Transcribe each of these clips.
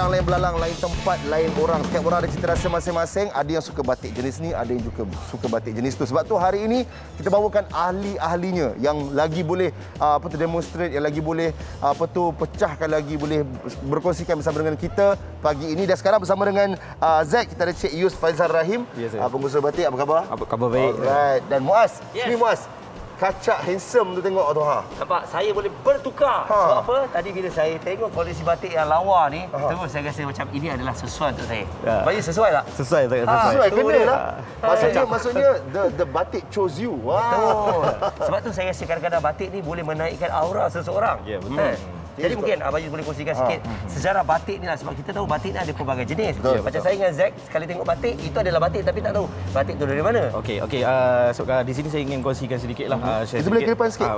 padang, lain belalang, lain tempat, lain orang. Setiap orang ada cita rasa masing-masing. Ada yang suka batik jenis ni, ada yang juga suka batik jenis tu. Sebab tu hari ini kita bawakan ahli-ahlinya yang lagi boleh demonstrate, yang lagi boleh pecahkan, lagi boleh berkongsikan bersama dengan kita pagi ini. Dan sekarang bersama dengan Zack, kita ada Cik Yus Faizal Rahim, pengusaha batik. Apa khabar? Apa khabar baik. Alright. Dan Muaz. Ni Muaz. Kacak handsome tu tengok tu ha. Nampak saya boleh bertukar. Sebab apa? Tadi bila saya tengok kondisi batik yang lawa ni, terus saya rasa macam ini adalah sesuai untuk saya. Bagi sesuai tak? Sesuai. Sesuai, kena lah. Maksudnya the batik chose you. Betul. Sebab tu saya rasa kadang-kadang batik ni boleh menaikkan aura seseorang. Ya, betul. Jadi mungkin Abang Yus boleh kongsikan sikit sejarah batik ni lah. Sebab kita tahu batik ni ada pelbagai jenis. Macam saya dengan Zack, sekali tengok batik, itu adalah batik tapi tak tahu batik tu dari mana. Okey. So, di sini saya ingin kongsikan sedikit lah. Kita boleh ke depan sikit?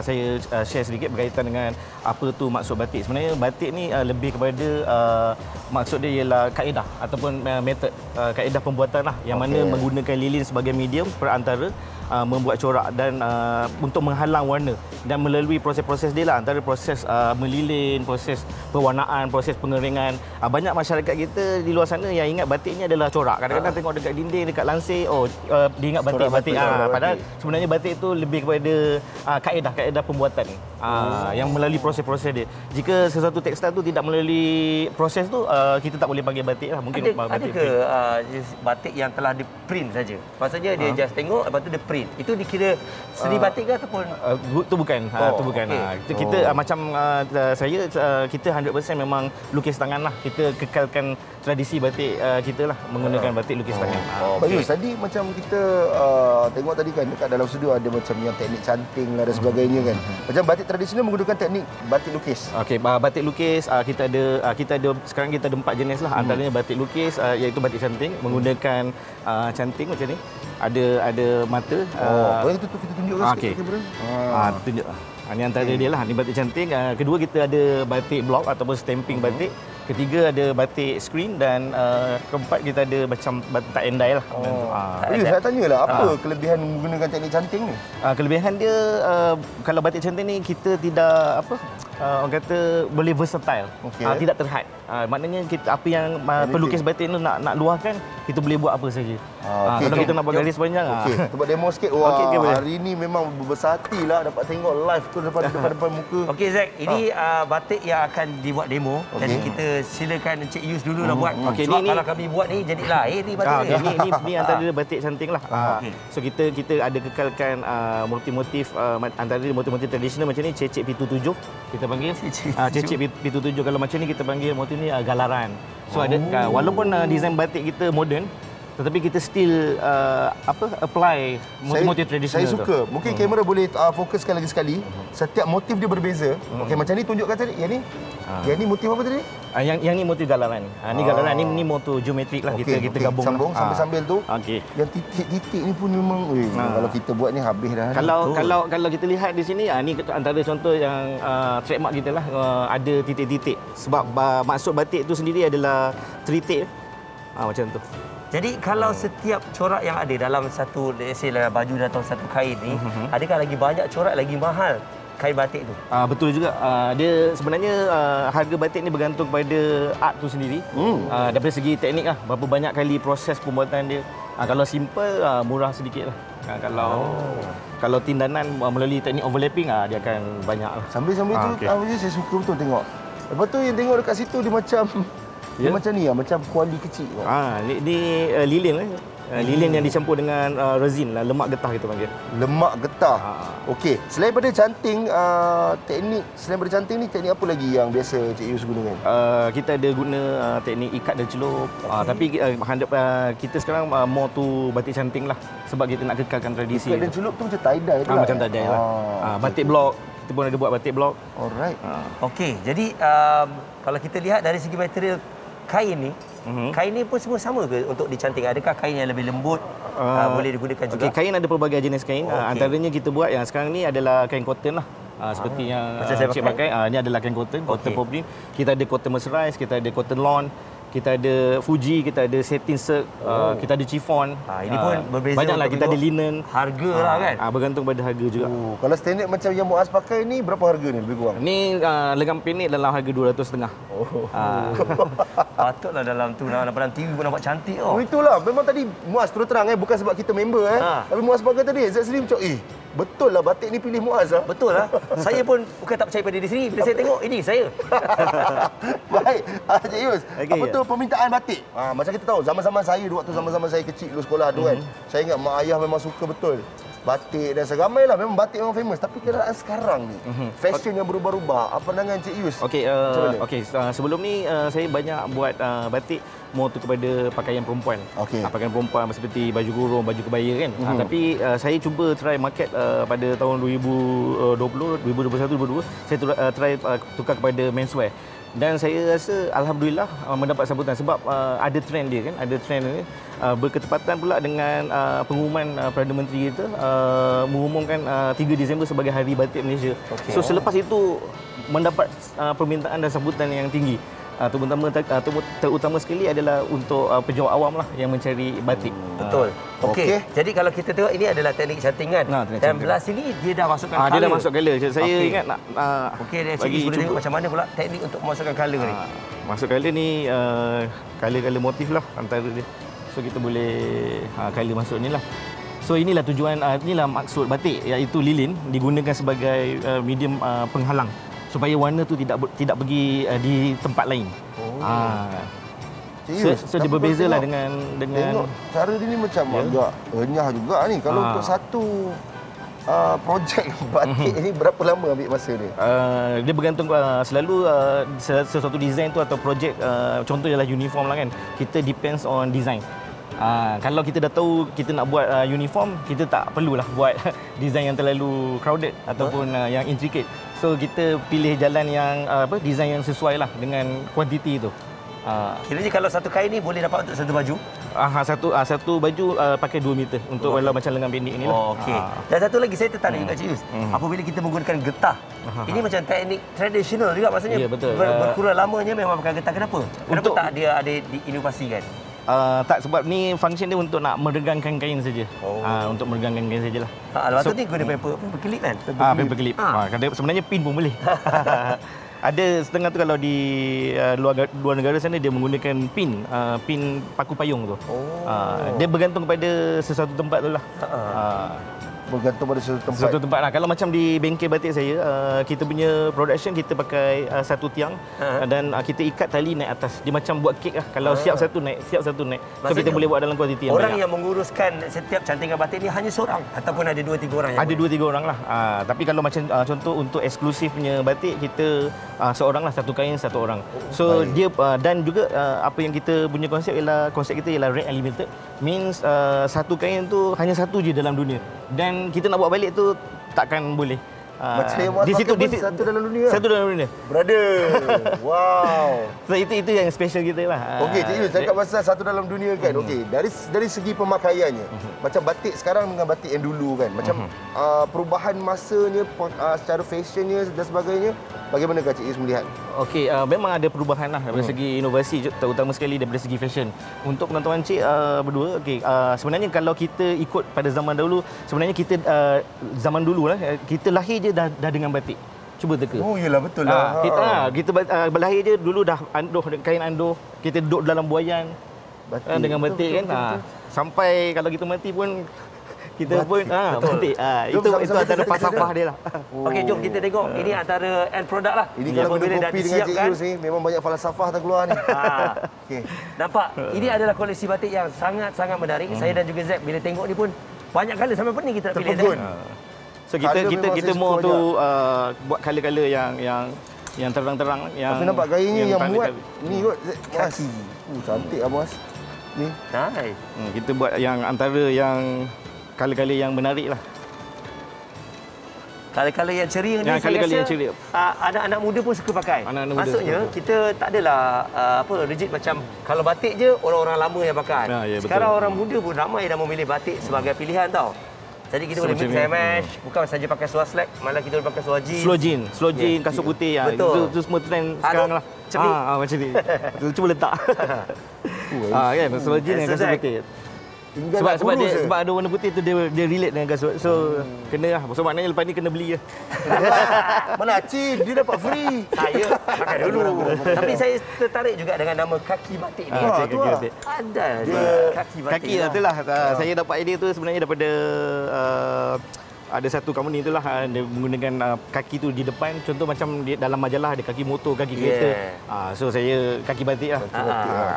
Saya share sedikit berkaitan dengan apa tu maksud batik. Sebenarnya batik ni lebih kepada maksud dia ialah kaedah ataupun metod kaedah pembuatan lah, yang mana menggunakan lilin sebagai medium perantara membuat corak dan untuk menghalang warna, dan melalui proses-proses dia lah, antara proses melilin, proses pewarnaan, proses pengeringan. Banyak masyarakat kita di luar sana yang ingat batik ni adalah corak. Kadang-kadang tengok dekat dinding, dekat lansir, dia ingat batik. Padahal sebenarnya batik tu lebih kepada kaedah pembuatan yang melalui proses-proses dia. Jika sesuatu tekstil tu tidak melalui proses tu, kita tak boleh panggil batik lah. Mungkin ada ke batik yang telah di print saja? Maksudnya dia just tengok, lepas tu dia print. Itu dikira seni batik ke ataupun tu bukan. Kita macam saya, kita 100% memang lukis tangan lah. Kita kekalkan tradisi batik kita lah, menggunakan batik lukis tangan. Bagus. Tadi macam kita tengok tadi kan dekat dalam studio ada macam yang teknik canting lah dan sebagainya kan. Macam batik tradisional menggunakan teknik batik lukis. Okey, batik lukis kita ada sekarang kita ada 4 jenis lah. Antaranya batik lukis iaitu batik canting, menggunakan canting macam ni. Ada mata. Boleh kita tunjukkan sikit kamera. Tunjuk. Ini antara dia lah. Ini batik canting. Kedua kita ada batik block ataupun stamping batik. Ketiga ada batik screen, dan keempat kita ada macam batik tak endai lah. Saya tanyalah apa kelebihan menggunakan teknik canting ni? Kelebihan dia kalau batik canting ni kita tidak orang kata boleh versatile. Tidak terhad. Maknanya kita apa yang pelukis batik tu nak luahkan, kita boleh buat apa saja. Kalau kita nak buat garis panjang. Kita buat demo sikit. Hari ni memang berbesar hatilah dapat tengok live tu depan muka. Okey Zack, ini batik yang akan dibuat demo. Jadi kita silakan Encik Yus dulu lah buat. Sebab kalau kami buat ni jadi lain ni batik ni antara batik canting lah. So kita ada kekalkan motif-motif antara motif-motif tradisional macam ni, cecek pitu 7 kita panggil. Cecek pitu 7 kalau macam ni kita panggil motif ni galaran. So ada walaupun design batik kita moden, tetapi kita still apply motif-motif tradisional. Saya suka. Mungkin kamera boleh fokuskan lagi sekali. Setiap motif dia berbeza. Okey, macam ni tunjukkan tadi. Yang ni. Yang ni motif apa tadi? Yang ni motif galaran. Ni galaran, ni motif geometrik lah. Kita gabung. Sambung sambil tu. Okey. Yang titik-titik ni pun memang kalau kita buat ni habis dah. Kalau kita lihat di sini, ni antara contoh yang trademark kita lah, ada titik-titik. Sebab maksud batik tu sendiri adalah tritik. Macam tu. Jadi kalau setiap corak yang ada dalam satu baju atau satu kain ni, adakah lagi banyak corak lagi mahal kain batik tu? Betul juga. Dia sebenarnya harga batik ni bergantung kepada art tu sendiri. Daripada segi teknik lah, berapa banyak kali proses pembuatan dia. Kalau simple murah sedikit lah. Kalau tindanan melalui teknik overlapping, dia akan banyak lah. Sambil-sambil tu saya suka betul tengok. Lepas tu yang tengok dekat situ dia macam dia macam ni macam kuali kecil. Ni lilin lah. Lilin yang dicampur dengan resin lah, lemak getah kita panggil. Lemak getah. Okey, selain daripada canting, selain daripada canting ni teknik apa lagi yang biasa Cik Yus gunakan? Kita ada guna teknik ikat dan celup. Tapi kita sekarang more to batik canting lah, sebab kita nak kekalkan tradisi. Ikat dan celup tu macam tie-dye tu lah. Macam tie-dye lah. Batik blok. Kita pun ada buat batik blok. Alright. Okey, jadi kalau kita lihat dari segi material kain ni, kain ni pun semua sama ke untuk dicanting? Adakah kain yang lebih lembut boleh digunakan juga? Kain ada pelbagai jenis kain. Antaranya kita buat yang sekarang ni adalah kain cotton lah. Seperti yang saya Cik pakai. Ini adalah kain cotton poplin. Kita ada cotton mercerized, kita ada cotton lawn, kita ada Fuji, kita ada satin silk, kita ada chiffon. Ini pun berbeza. Banyaklah, kita ada linen. Harga lah kan? Bergantung pada harga juga. Kalau standard macam yang Muaz pakai ni, berapa harga ni lebih kurang? Ni lengan pendek dalam harga 200.5. Patutlah dalam tu, dalam TV pun nampak cantik. Itulah, memang tadi Muaz terus terang bukan sebab kita member tapi Muaz pakai tadi, Zat sendiri macam betul lah batik ni pilih Muaz lah. Betul lah. Saya pun bukan tak percaya pada diri sendiri. Bila saya tengok, ini saya. Baik, Cik Yus. Apa tu permintaan batik? Macam kita tahu, zaman-zaman saya, waktu zaman-zaman saya kecil dulu sekolah tu kan, saya ingat mak ayah memang suka betul batik dan seramai lah. Memang batik memang famous. Tapi keadaan sekarang ni, fashion yang berubah-ubah. Apa pandangan Cik Yus? Sebelum ni saya banyak buat batik more tu kepada pakaian perempuan. Pakaian perempuan seperti baju kurung, baju kebaya kan. Tapi saya cuba try market pada tahun 2020, 2021, 2022. Saya try tukar kepada menswear. Dan saya rasa Alhamdulillah mendapat sambutan sebab ada trend dia kan. Ada trend ni. Berketepatan pula dengan pengumuman Perdana Menteri kita mengumumkan 3 Disember sebagai Hari Batik Malaysia. So selepas itu mendapat permintaan dan sambutan yang tinggi. Terutama sekali adalah untuk pejuang awam lah yang mencari batik. Betul. Okey. Jadi kalau kita tengok ini adalah teknik cantingan. Dan belah sini dia dah masukkan color. Dia dah masuk color. Saya ingat nak dia bagi boleh tengok macam mana pula teknik untuk memasukkan color ni. Masuk color ni color motif lah antara dia. So kita boleh color masuk ni lah. So inilah tujuan, inilah maksud batik, iaitu lilin digunakan sebagai medium penghalang supaya warna tu tidak pergi di tempat lain. So dia berbezalah dengan tengok cara dia ni macam agak renyah juga ni. Kalau untuk satu projek batik ni berapa lama ambil masa dia? Dia bergantung selalu sesuatu design tu atau projek, contoh ialah uniform lah kan. Kita depends on design. Kalau kita dah tahu kita nak buat uniform, kita tak perlulah buat design yang terlalu crowded ataupun yang intricate. So kita pilih jalan yang design yang sesuai lah dengan kuantiti tu. Kiranya kalau satu kain ni boleh dapat untuk satu baju? Satu baju pakai 2 meter untuk walau macam lengan pendek ni lah. Okey. Dan satu lagi saya tertarik juga Cik Yus. Apabila kita menggunakan getah, ini macam teknik tradisional juga maksudnya. Ya, betul. Berkurang lamanya memang pakai getah. Kenapa? Kenapa tak dia ada diinovasikan? Tak, sebab ni function dia untuk nak meregangkan kain saja. Untuk meregangkan kain sajalah. Lepas tu ni guna paper clip kan? Paper clip. Sebenarnya pin pun boleh. Ada setengah tu kalau di luar negara sana dia menggunakan pin paku payung tu. Dia bergantung kepada sesuatu tempat tu lah. Bergantung pada sesuatu tempat lah. Kalau macam di bengkel batik saya, kita punya production kita pakai satu tiang dan kita ikat tali naik atas. Dia macam buat kek lah. Kalau siap satu naik. So maksudnya, kita boleh buat dalam kuantiti yang orang banyak. yang menguruskan setiap cantingan batik ni hanya seorang ataupun ada 2-3 orang yang ada 2-3 orang lah. Tapi kalau macam contoh untuk eksklusif punya batik, kita seorang lah, satu kain satu orang. So dia dan juga apa yang kita punya konsep kita ialah rate unlimited. Means satu kain tu hanya satu je dalam dunia. Dan kita nak buat balik tu takkan boleh. Macam yang Muaz pakai satu dalam dunia. Satu dalam dunia. Brother. Wow. So itu yang special kita lah. Okey, Cik Yus, cakap pasal satu dalam dunia kan. Okey, dari segi pemakaiannya, macam batik sekarang dengan batik yang dulu kan. Macam perubahan masanya, secara fashionnya dan sebagainya, bagaimanakah Cik Yus melihat? Okey, memang ada perubahan lah dari segi inovasi, terutama sekali daripada segi fashion. Untuk penonton cik berdua, okey, sebenarnya kalau kita ikut pada zaman dahulu, sebenarnya kita zaman dulu lah, kita lahir je dah dengan batik. Cuba teka. Oh, iyalah betul lah. Kita berlahir je dulu dah kain andoh, kita duduk dalam buayan batik, dengan batik betul, kan. Betul. Sampai kalau kita mati pun kita pun batik. Itu antara falsafah dia lah. Okey, jom kita tengok. Ini antara end product lah. Ini kalau minum kopi dengan Cik Yus ni, memang banyak falsafah terkeluar ni. Okay. Nampak? Ini adalah koleksi batik yang sangat-sangat menarik. Saya dan juga Zek bila tengok ni pun banyak kali sampai pening kita nak pilih. So kita mau tu buat color-color yang terang-terang, yang tapi nampak gayanya yang muat ni kot kaki. Cantik ah bos. Ni. Nice. Kita buat yang antara yang color-color yang menarik lah. Color-color yang ceria ni saya rasa anak-anak muda pun suka pakai. Maksudnya kita tak adalah rigid macam kalau batik je orang-orang lama yang pakai. Sekarang orang muda pun ramai dah memilih batik sebagai pilihan tau. Jadi kita boleh mix and match, bukan saja pakai seluar slack, malah kita boleh pakai seluar jeans. Slow jean, kasut putih. Betul. Itu semua trend sekarang lah. Macam ni. Macam ni. Cuba letak. Kan, slow jean dengan kasut putih. Sebab ada warna putih tu dia relate dengan kasut. So kena lah. So maknanya lepas ni kena beli je. Mana Acin? Dia dapat free. Ya, pakai dulu. Tapi saya tertarik juga dengan nama kaki batik ni. Kaki batik. Ada kaki batik. Kaki lah, itulah. Saya dapat idea tu sebenarnya daripada ada satu company itulah dia menggunakan kaki tu di depan, contoh macam dalam majalah ada kaki motor, kaki kereta. So saya kaki batik lah.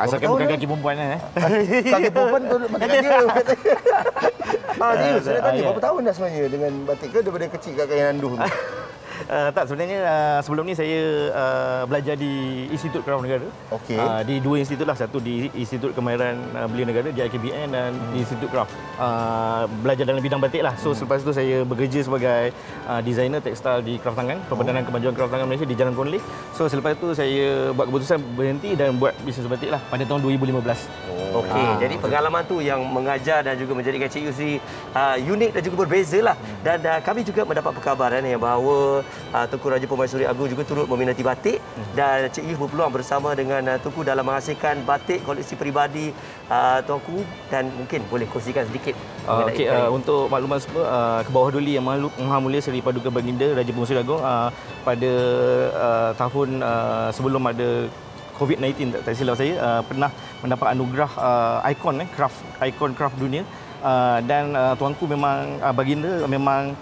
Asalkan bukan kaki perempuan lah. Kaki perempuan tu batik dia. Saya nak tanya, berapa tahun dah sebenarnya dengan batik ke daripada kecil kat kain anduh tu? Tak, sebenarnya sebelum ni saya belajar di Institut Kraf Negara. Okey. Di dua institut lah, satu di Institut Kemahiran Belia Negara di IKBN dan di Institut Kraf. Belajar dalam bidang batik lah. So selepas tu saya bekerja sebagai designer tekstil di Kraf Tangan, Perbadanan Kemajuan Kraf Tangan Malaysia di Jalan Konleh. So selepas tu saya buat keputusan berhenti dan buat bisnes batik lah pada tahun 2015. Okey, jadi pengalaman tu yang mengajar dan juga menjadikan Cik Yusri unik dan juga berbeza lah. Dan kami juga mendapat perkabaran yang bahawa Tunku Raja Permaisuri Agong juga turut meminati batik dan Cik Yus berpeluang bersama dengan Tunku dalam menghasilkan batik koleksi peribadi Tunku dan mungkin boleh kongsikan sedikit. Untuk maklumat semua, ke bawah duli yang Maha Mulia Seri Paduka Baginda Raja Permaisuri Agong pada tahun sebelum ada COVID-19 tak silap saya pernah mendapat anugerah ikon craft dunia dan tuanku memang baginda memang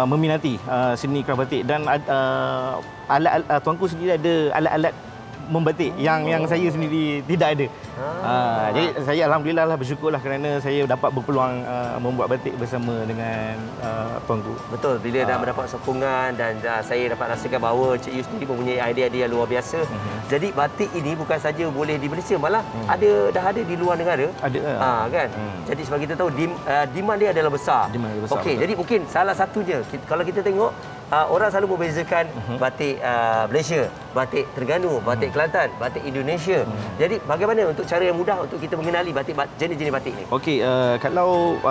meminati seni craft batik dan tuanku sendiri ada alat-alat membatik yang saya sendiri tidak ada. Jadi saya alhamdulillah lah, bersyukurlah kerana saya dapat berpeluang membuat batik bersama dengan tuanku. Betul, bila dah mendapat sokongan dan saya dapat rasakan bahawa Cik Yus sendiri mempunyai idea-idea yang luar biasa. Jadi batik ini bukan saja boleh di Malaysia, malah dah ada di luar negara. Ada. Kan? Jadi sebab kita tahu demand dia adalah besar. Okey, jadi mungkin salah satunya kalau kita tengok orang selalu membezakan batik Malaysia, batik Terengganu, batik Kelantan, batik Indonesia. Jadi bagaimana untuk cara yang mudah untuk kita mengenali jenis-jenis batik ni? Okey, kalau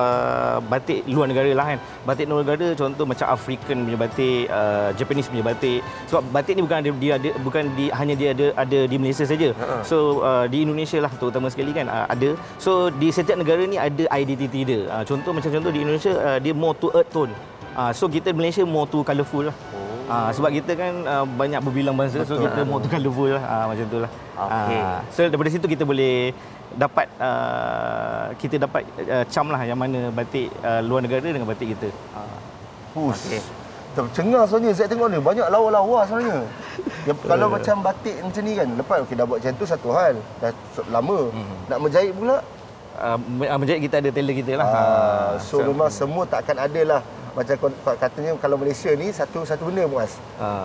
batik luar negara lah kan. Batik luar negara contoh macam African punya batik, Japanese punya batik. Sebab batik ni hanya ada di Malaysia saja. So di Indonesia lah terutama sekali kan ada. So di setiap negara ni ada identiti dia. Contoh di Indonesia dia more to earth tone. So kita Malaysia more to colourful lah. Sebab kita kan banyak berbilang bangsa. So kita more to colourful lah. Macam tu lah. So daripada situ kita boleh dapat cam lah yang mana batik luar negara dengan batik kita. Tercengang sebenarnya saya tengok ni, banyak lawa-lawa sebenarnya. Kalau macam batik macam ni kan, lepas dah buat macam tu satu hal, dah lama. Nak menjahit pula, menjahit kita ada tailor kita lah. So memang semua takkan ada lah. Macam katanya kalau Malaysia ni satu benda Muaz.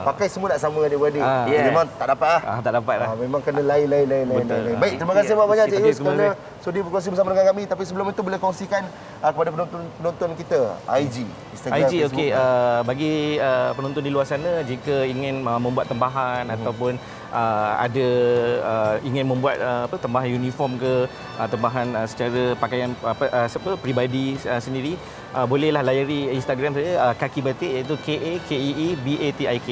Pakai semua nak sama adik-beradik. Memang tak dapat lah. Tak dapat lah. Memang kena lain. Baik, terima kasih banyak Cik Yus kerana sudi berkongsi bersama dengan kami. Tapi sebelum itu boleh kongsikan kepada penonton kita IG, Instagram, IG okey. Bagi penonton di luar sana jika ingin membuat tambahan ataupun ingin membuat tambahan uniform ke tambahan secara pakaian peribadi sendiri, bolehlah layari Instagram saya kaki batik, iaitu KAKEEBATIK.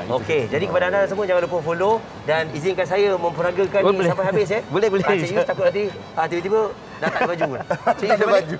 Okey, jadi kepada anda semua jangan lupa follow dan izinkan saya memperagakan ni sampai habis ya. Boleh. Cik Yus takut nanti tiba-tiba dah tak ada baju. Tak ada baju.